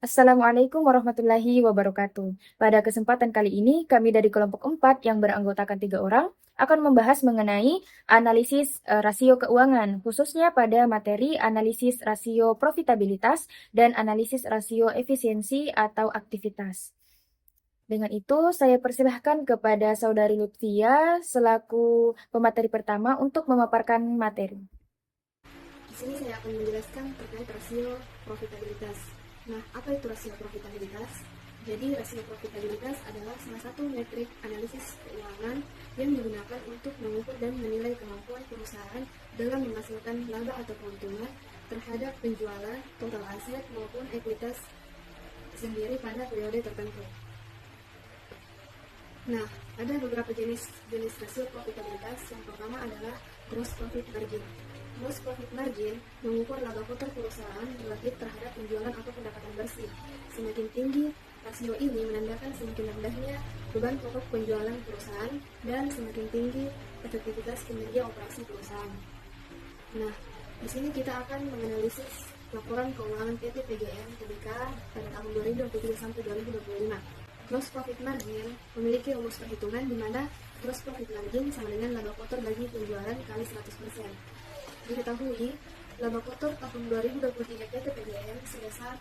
Assalamualaikum warahmatullahi wabarakatuh. Pada kesempatan kali ini, kami dari kelompok 4 yang beranggotakan 3 orang akan membahas mengenai analisis rasio keuangan, khususnya pada materi analisis rasio profitabilitas dan analisis rasio efisiensi atau aktivitas. Dengan itu, saya persilahkan kepada Saudari Lutfia selaku pemateri pertama untuk memaparkan materi. Di sini saya akan menjelaskan terkait rasio profitabilitas. Nah, apa itu rasio profitabilitas? Jadi, rasio profitabilitas adalah salah satu metrik analisis keuangan yang digunakan untuk mengukur dan menilai kemampuan perusahaan dalam menghasilkan laba atau keuntungan terhadap penjualan, total aset, maupun ekuitas sendiri pada periode tertentu. Nah, ada beberapa jenis rasio profitabilitas. Yang pertama adalah gross profit margin. Gross profit margin mengukur laba kotor perusahaan relatif terhadap penjualan atau pendapatan bersih. Semakin tinggi rasio ini menandakan semakin rendahnya beban pokok penjualan perusahaan dan semakin tinggi efektivitas kinerja operasi perusahaan. Nah, di sini kita akan menganalisis laporan keuangan PT PGN Tbk pada tahun 2023 sampai 2025. Gross profit margin memiliki rumus perhitungan di mana gross profit margin sama dengan laba kotor bagi penjualan kali 100%. Diketahui, laba kotor tahun 2023 PT PGN sebesar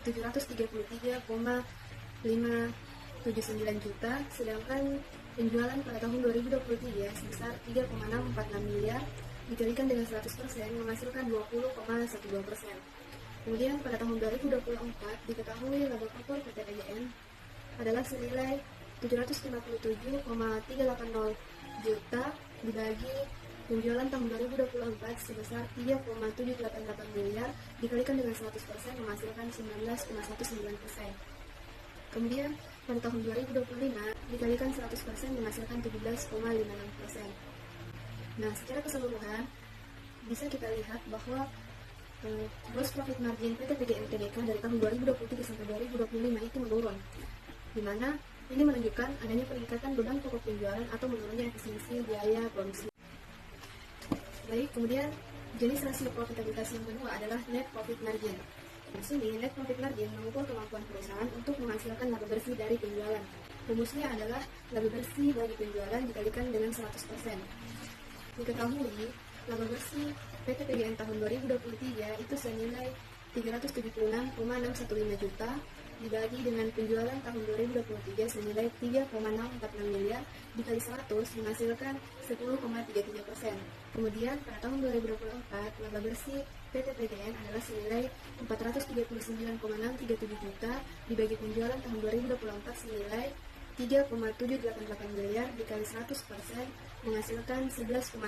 733,579 juta, sedangkan penjualan pada tahun 2023 sebesar 3,646 miliar dikalikan dengan 100% menghasilkan 20,12%. Kemudian pada tahun 2024 diketahui laba kotor PT PGN adalah senilai 757,380 juta dibagi penjualan tahun 2024 sebesar 3,788 miliar dikalikan dengan 100% menghasilkan 19,19%. Kemudian pada tahun 2025 dikalikan 100% menghasilkan 17,56%. Nah, secara keseluruhan bisa kita lihat bahwa gross profit margin PT PGN Tbk dari tahun 2023 sampai 2025 itu menurun, di mana ini menunjukkan adanya peningkatan beban pokok penjualan atau menurunnya efisiensi biaya produksi. Baik, kemudian jenis rasio profitabilitas yang kedua adalah net profit margin. Di sini, net profit margin mengukur kemampuan perusahaan untuk menghasilkan laba bersih dari penjualan. Rumusnya adalah laba bersih bagi penjualan dikalikan dengan 100%. Diketahui, laba bersih PT PGN tahun 2023 itu senilai 376,615 juta dibagi dengan penjualan tahun 2023 senilai 3,646 miliar dikali 100 menghasilkan 10,33%. Kemudian pada tahun 2024 laba bersih PT PGN adalah senilai 439,637 juta dibagi penjualan tahun 2024 senilai 3,788 miliar dikali 100% menghasilkan 11,6%.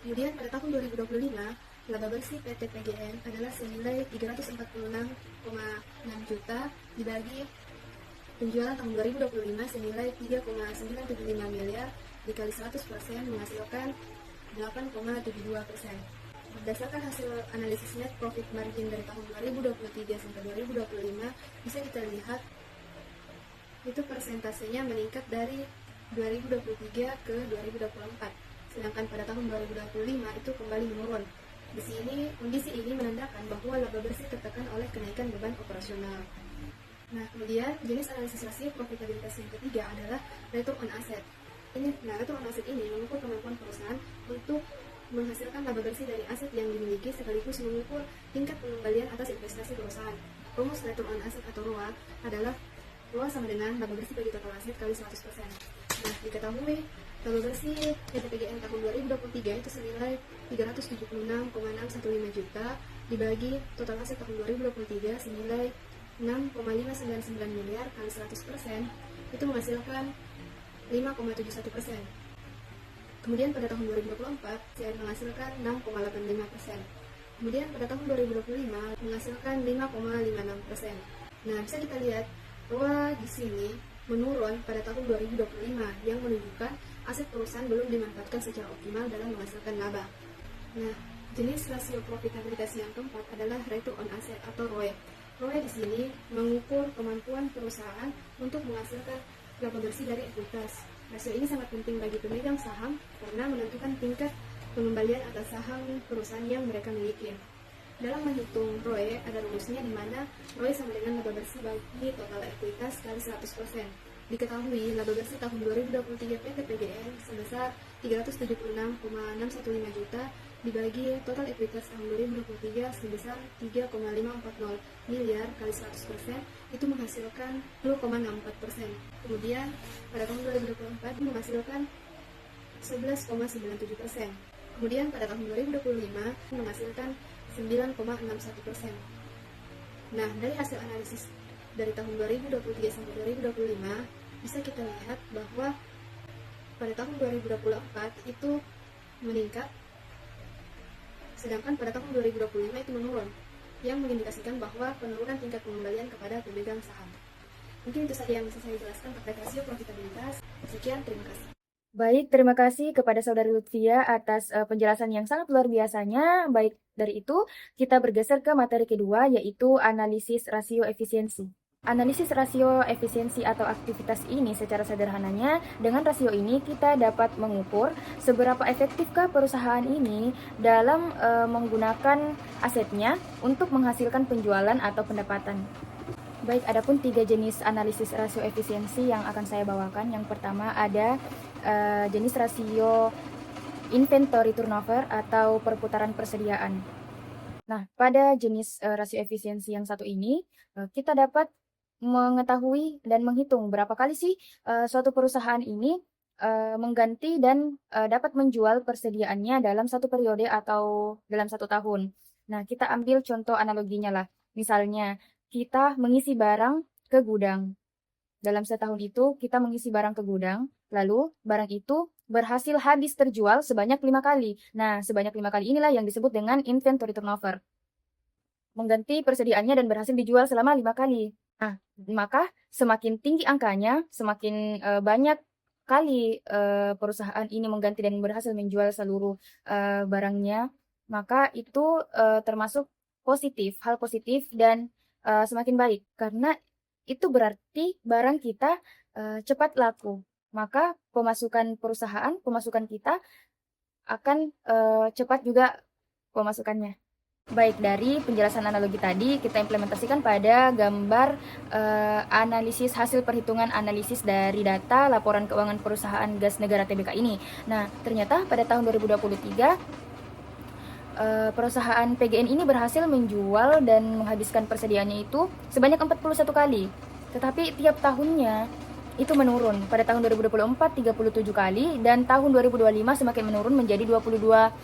Kemudian pada tahun 2025 laba bersih PT PGN adalah senilai 346,6 juta dibagi penjualan tahun 2025 senilai 3,975 miliar dikali 100% menghasilkan 8,72%. Berdasarkan hasil analisis net profit margin dari tahun 2023 sampai 2025 bisa kita lihat itu persentasenya meningkat dari 2023 ke 2024, sedangkan pada tahun 2025 itu kembali menurun. Di sini, kondisi ini menandakan bahwa laba bersih tertekan oleh kenaikan beban operasional. Nah, kemudian jenis analisis rasio profitabilitas yang ketiga adalah return on asset. Return on asset ini mengukur kemampuan perusahaan untuk menghasilkan laba bersih dari aset yang dimiliki sekaligus mengukur tingkat pengembalian atas investasi perusahaan. Rumus return on asset atau ROA adalah ROA sama dengan laba bersih bagi total aset kali 100%. Nah, diketahui laba bersih PT PGN tahun 2023 itu senilai 376,615 juta dibagi total aset tahun 2023 senilai 6,599 miliar kali 100% itu menghasilkan 5,71%. Kemudian pada tahun 2024 CR menghasilkan 6,85%. Kemudian pada tahun 2025 menghasilkan 5,56%. Nah, bisa kita lihat bahwa di sini menurun pada tahun 2025 yang menunjukkan aset perusahaan belum dimanfaatkan secara optimal dalam menghasilkan laba. Nah, jenis rasio profitabilitas yang keempat adalah return on asset atau ROE. ROE di sini mengukur kemampuan perusahaan untuk menghasilkan laba bersih dari ekuitas. Rasio ini sangat penting bagi pemegang saham karena menentukan tingkat pengembalian atas saham perusahaan yang mereka miliki. Dalam menghitung ROE, ada rumusnya di mana ROE sama dengan laba bersih bagi total ekuitas kali 100%. Diketahui, laba bersih tahun 2023 PT PGN sebesar 376,615 juta dibagi total ekuitas tahun 2023 sebesar 3,540 miliar kali 100% itu menghasilkan 10,64%. Kemudian pada tahun 2024 menghasilkan 11,97%. Kemudian pada tahun 2025 menghasilkan 9,61%. Nah, dari hasil analisis dari tahun 2023 sampai 2025 bisa kita lihat bahwa pada tahun 2024 itu meningkat, sedangkan pada tahun 2025 itu menurun, yang mengindikasikan bahwa penurunan tingkat pengembalian kepada pemegang saham. Mungkin itu saja yang bisa saya jelaskan terkait rasio profitabilitas. Sekian, terima kasih. Baik, terima kasih kepada Saudari Lutfia atas penjelasan yang sangat luar biasanya. Baik, dari itu kita bergeser ke materi kedua, yaitu analisis rasio efisiensi. Analisis rasio efisiensi atau aktivitas ini secara sederhananya, dengan rasio ini kita dapat mengukur seberapa efektifkah perusahaan ini dalam menggunakan asetnya untuk menghasilkan penjualan atau pendapatan. Baik, adapun 3 jenis analisis rasio efisiensi yang akan saya bawakan. Yang pertama ada jenis rasio inventory turnover atau perputaran persediaan. Nah, pada jenis rasio efisiensi yang satu ini, kita dapat mengetahui dan menghitung berapa kali sih suatu perusahaan ini mengganti dan dapat menjual persediaannya dalam satu periode atau dalam satu tahun. Nah, kita ambil contoh analoginya lah. Misalnya, kita mengisi barang ke gudang. Dalam setahun itu, kita mengisi barang ke gudang, lalu barang itu berhasil habis terjual sebanyak 5 kali. Nah, sebanyak 5 kali inilah yang disebut dengan inventory turnover. Mengganti persediaannya dan berhasil dijual selama 5 kali. Nah, maka semakin tinggi angkanya, semakin banyak kali perusahaan ini mengganti dan berhasil menjual seluruh barangnya, maka itu termasuk positif, hal positif dan semakin baik. Karena itu berarti barang kita cepat laku. Maka pemasukan perusahaan, pemasukan kita akan cepat juga pemasukannya. Baik, dari penjelasan analogi tadi kita implementasikan pada gambar analisis hasil perhitungan analisis dari data laporan keuangan perusahaan gas negara TBK ini. Nah, ternyata pada tahun 2023 perusahaan PGN ini berhasil menjual dan menghabiskan persediaannya itu sebanyak 41 kali. Tetapi tiap tahunnya itu menurun. Pada tahun 2024 37 kali dan tahun 2025 semakin menurun menjadi 22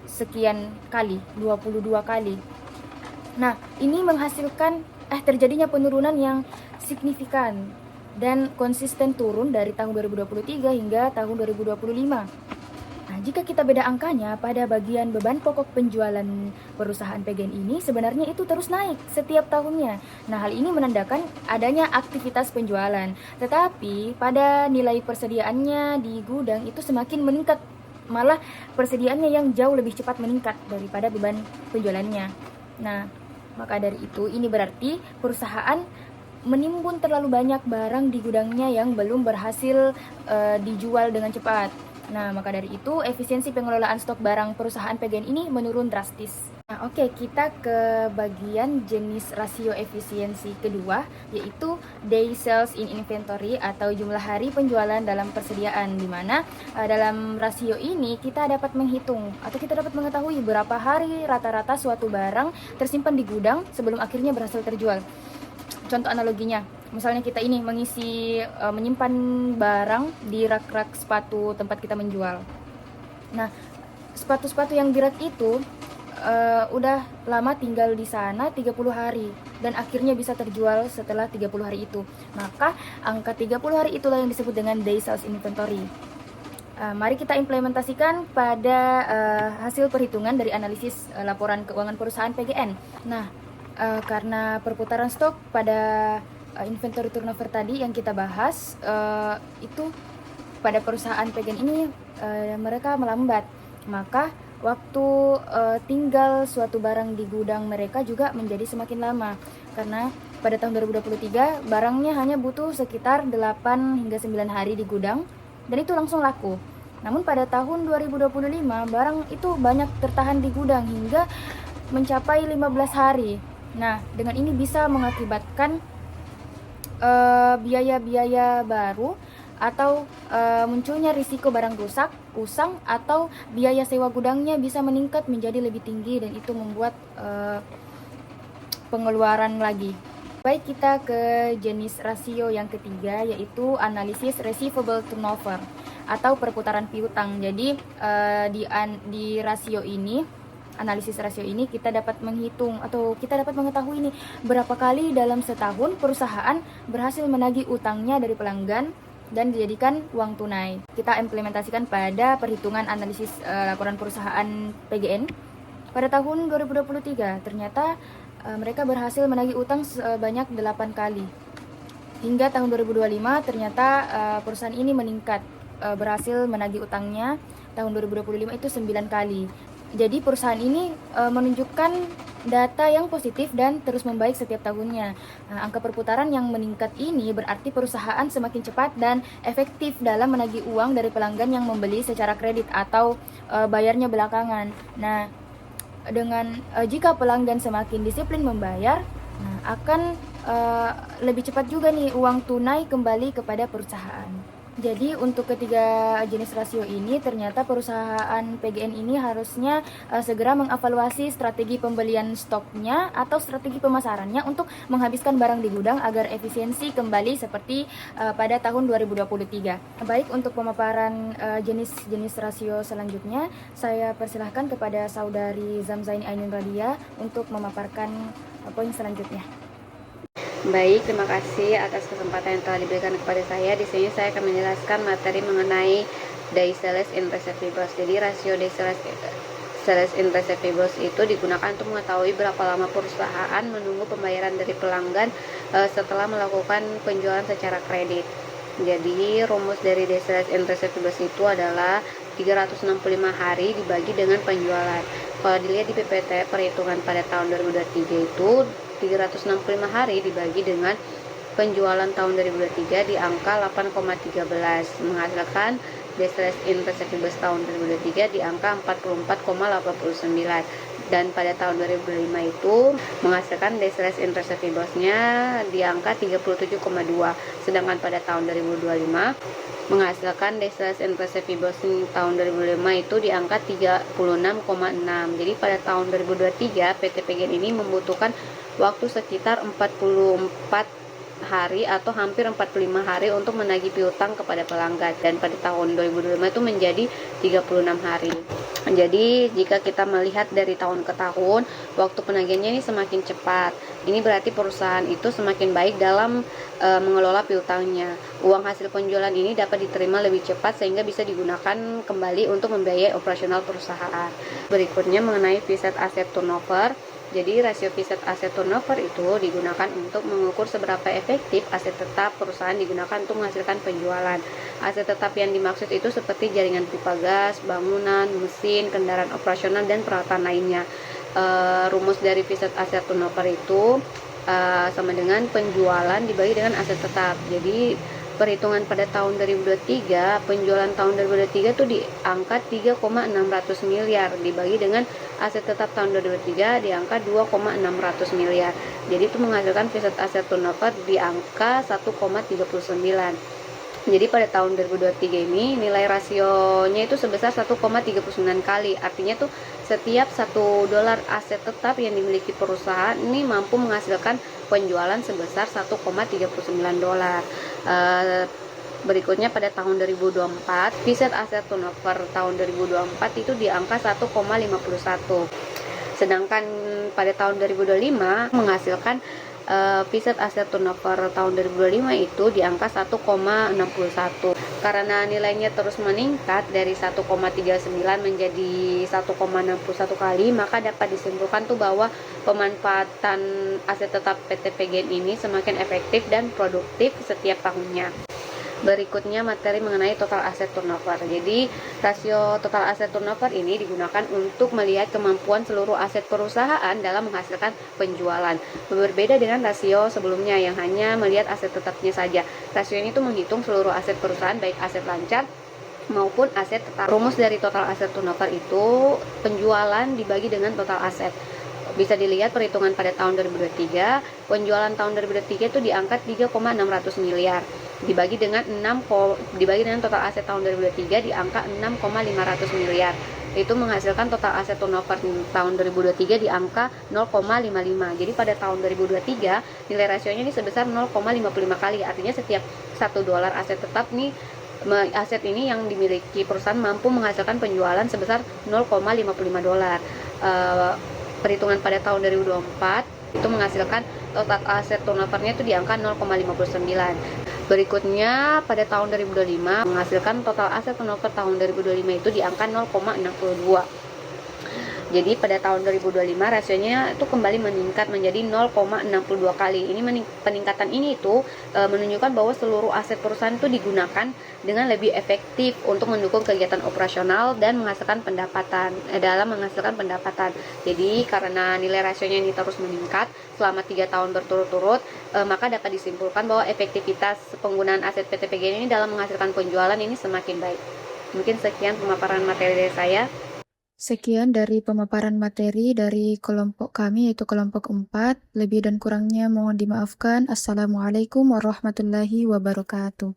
sekian kali, 22 kali. Nah, ini menghasilkan terjadinya penurunan yang signifikan dan konsisten turun dari tahun 2023 hingga tahun 2025. Nah, jika kita beda angkanya pada bagian beban pokok penjualan perusahaan PGN ini sebenarnya itu terus naik setiap tahunnya. Nah, hal ini menandakan adanya aktivitas penjualan. Tetapi pada nilai persediaannya di gudang itu semakin meningkat. Malah persediaannya yang jauh lebih cepat meningkat daripada beban penjualannya. Nah, maka dari itu ini berarti perusahaan menimbun terlalu banyak barang di gudangnya yang belum berhasil dijual dengan cepat. Nah, maka dari itu efisiensi pengelolaan stok barang perusahaan PGN ini menurun drastis. Nah, oke, kita ke bagian jenis rasio efisiensi kedua, yaitu day sales in inventory atau jumlah hari penjualan dalam persediaan, di mana dalam rasio ini kita dapat menghitung atau kita dapat mengetahui berapa hari rata-rata suatu barang tersimpan di gudang sebelum akhirnya berhasil terjual. Contoh analoginya, misalnya kita ini menyimpan barang di rak-rak sepatu tempat kita menjual. Nah, sepatu-sepatu yang di rak itu udah lama tinggal di sana 30 hari dan akhirnya bisa terjual setelah 30 hari itu. Maka angka 30 hari itulah yang disebut dengan day sales inventory. Mari kita implementasikan pada hasil perhitungan dari analisis laporan keuangan perusahaan PGN. Nah, karena perputaran stok pada inventory turnover tadi yang kita bahas itu pada perusahaan PGN ini mereka melambat, maka waktu tinggal suatu barang di gudang mereka juga menjadi semakin lama, karena pada tahun 2023 barangnya hanya butuh sekitar 8 hingga 9 hari di gudang dan itu langsung laku. Namun pada tahun 2025 barang itu banyak tertahan di gudang hingga mencapai 15 hari. Nah, dengan ini bisa mengakibatkan biaya-biaya baru atau munculnya risiko barang rusak, usang, atau biaya sewa gudangnya bisa meningkat menjadi lebih tinggi dan itu membuat pengeluaran lagi. Baik, kita ke jenis rasio yang ketiga, yaitu analisis receivable turnover atau perputaran piutang. Jadi di rasio ini, analisis rasio ini kita dapat menghitung atau kita dapat mengetahui nih berapa kali dalam setahun perusahaan berhasil menagih utangnya dari pelanggan dan dijadikan uang tunai. Kita implementasikan pada perhitungan analisis laporan perusahaan PGN. Pada tahun 2023, ternyata mereka berhasil menagih utang sebanyak 8 kali. Hingga tahun 2025, ternyata perusahaan ini meningkat, berhasil menagih utangnya tahun 2025 itu 9 kali. Jadi perusahaan ini menunjukkan data yang positif dan terus membaik setiap tahunnya. Angka perputaran yang meningkat ini berarti perusahaan semakin cepat dan efektif dalam menagih uang dari pelanggan yang membeli secara kredit atau bayarnya belakangan. Nah, dengan jika pelanggan semakin disiplin membayar, akan lebih cepat juga nih uang tunai kembali kepada perusahaan. Jadi untuk ketiga jenis rasio ini ternyata perusahaan PGN ini harusnya segera mengevaluasi strategi pembelian stoknya atau strategi pemasarannya untuk menghabiskan barang di gudang agar efisiensi kembali seperti pada tahun 2023. Baik, untuk pemaparan jenis-jenis rasio selanjutnya, saya persilahkan kepada saudari Zamzaini Ainun Radia untuk memaparkan poin selanjutnya. Baik, terima kasih atas kesempatan yang telah diberikan kepada saya. Di sini saya akan menjelaskan materi mengenai Days Sales in Receivables. Jadi rasio Days Sales in Receivables itu digunakan untuk mengetahui berapa lama perusahaan menunggu pembayaran dari pelanggan setelah melakukan penjualan secara kredit. Jadi rumus dari Days Sales in Receivables itu adalah 365 hari dibagi dengan penjualan. Kalau dilihat di PPT perhitungan pada tahun 2023 itu 365 hari dibagi dengan penjualan tahun 2023 di angka 8,13 menghasilkan Days Sales in Receivables tahun 2023 di angka 44,89 dan pada tahun 2005 itu menghasilkan Days Sales in Receivables-nya di angka 37,2, sedangkan pada tahun 2025 menghasilkan Days Sales in Receivables tahun 2005 itu di angka 36,6. Jadi pada tahun 2023 PT PGN ini membutuhkan waktu sekitar 44 hari atau hampir 45 hari untuk menagih piutang kepada pelanggan, dan pada tahun 2025 itu menjadi 36 hari. Jadi jika kita melihat dari tahun ke tahun, waktu penagihannya ini semakin cepat. Ini berarti perusahaan itu semakin baik dalam mengelola piutangnya. Uang hasil penjualan ini dapat diterima lebih cepat sehingga bisa digunakan kembali untuk membiayai operasional perusahaan. Berikutnya mengenai fixed asset turnover. Jadi rasio fixed asset turnover itu digunakan untuk mengukur seberapa efektif aset tetap perusahaan digunakan untuk menghasilkan penjualan. Aset tetap yang dimaksud itu seperti jaringan pipa gas, bangunan, mesin, kendaraan operasional, dan peralatan lainnya. Rumus dari fixed asset turnover itu sama dengan penjualan dibagi dengan aset tetap. Jadi perhitungan pada tahun 2023, penjualan tahun 2023 itu di angka 3,600 miliar dibagi dengan aset tetap tahun 2023 di angka 2,600 miliar. Jadi itu menghasilkan fixed asset turnover di angka 1,39. Jadi pada tahun 2023 ini nilai rasionya itu sebesar 1,39 kali. Artinya tuh setiap $1 aset tetap yang dimiliki perusahaan ini mampu menghasilkan penjualan sebesar 1,39 dolar. Berikutnya pada tahun 2024, fixed asset turnover tahun 2024 itu di angka 1,51. Sedangkan pada tahun 2025 menghasilkan fixed asset turnover tahun 2025 itu di angka 1,61. Karena nilainya terus meningkat dari 1,39 menjadi 1,61 kali, maka dapat disimpulkan tuh bahwa pemanfaatan aset tetap PT PGN ini semakin efektif dan produktif setiap tahunnya. Berikutnya materi mengenai total asset turnover. Jadi rasio total asset turnover ini digunakan untuk melihat kemampuan seluruh aset perusahaan dalam menghasilkan penjualan. Berbeda dengan rasio sebelumnya yang hanya melihat aset tetapnya saja. Rasio ini tuh menghitung seluruh aset perusahaan, baik aset lancar maupun aset tetap. Rumus dari total asset turnover itu penjualan dibagi dengan total aset. Bisa dilihat perhitungan pada tahun 2023, penjualan tahun 2023 itu di angka 3,600 miliar. Dibagi dengan total aset tahun 2023 di angka 6,500 miliar. Itu menghasilkan total aset turnover tahun 2023 di angka 0,55. Jadi pada tahun 2023 nilai rasionya ini sebesar 0,55 kali. Artinya setiap $1 aset tetap nih, aset ini yang dimiliki perusahaan mampu menghasilkan penjualan sebesar $0,55. Perhitungan pada tahun 2024 itu menghasilkan total aset turnovernya itu di angka 0,59. Berikutnya pada tahun 2025 menghasilkan total aset turnover tahun 2025 itu di angka 0,62. Jadi pada tahun 2025 rasionya itu kembali meningkat menjadi 0,62 kali. Ini peningkatan ini itu menunjukkan bahwa seluruh aset perusahaan itu digunakan dengan lebih efektif untuk mendukung kegiatan operasional dan menghasilkan pendapatan. Jadi karena nilai rasionya ini terus meningkat selama 3 tahun berturut-turut, maka dapat disimpulkan bahwa efektivitas penggunaan aset PT PGN ini dalam menghasilkan penjualan ini semakin baik. Mungkin sekian pemaparan materi dari saya. Sekian dari pemaparan materi dari kelompok kami, yaitu kelompok 4. Lebih dan kurangnya mohon dimaafkan. Assalamualaikum warahmatullahi wabarakatuh.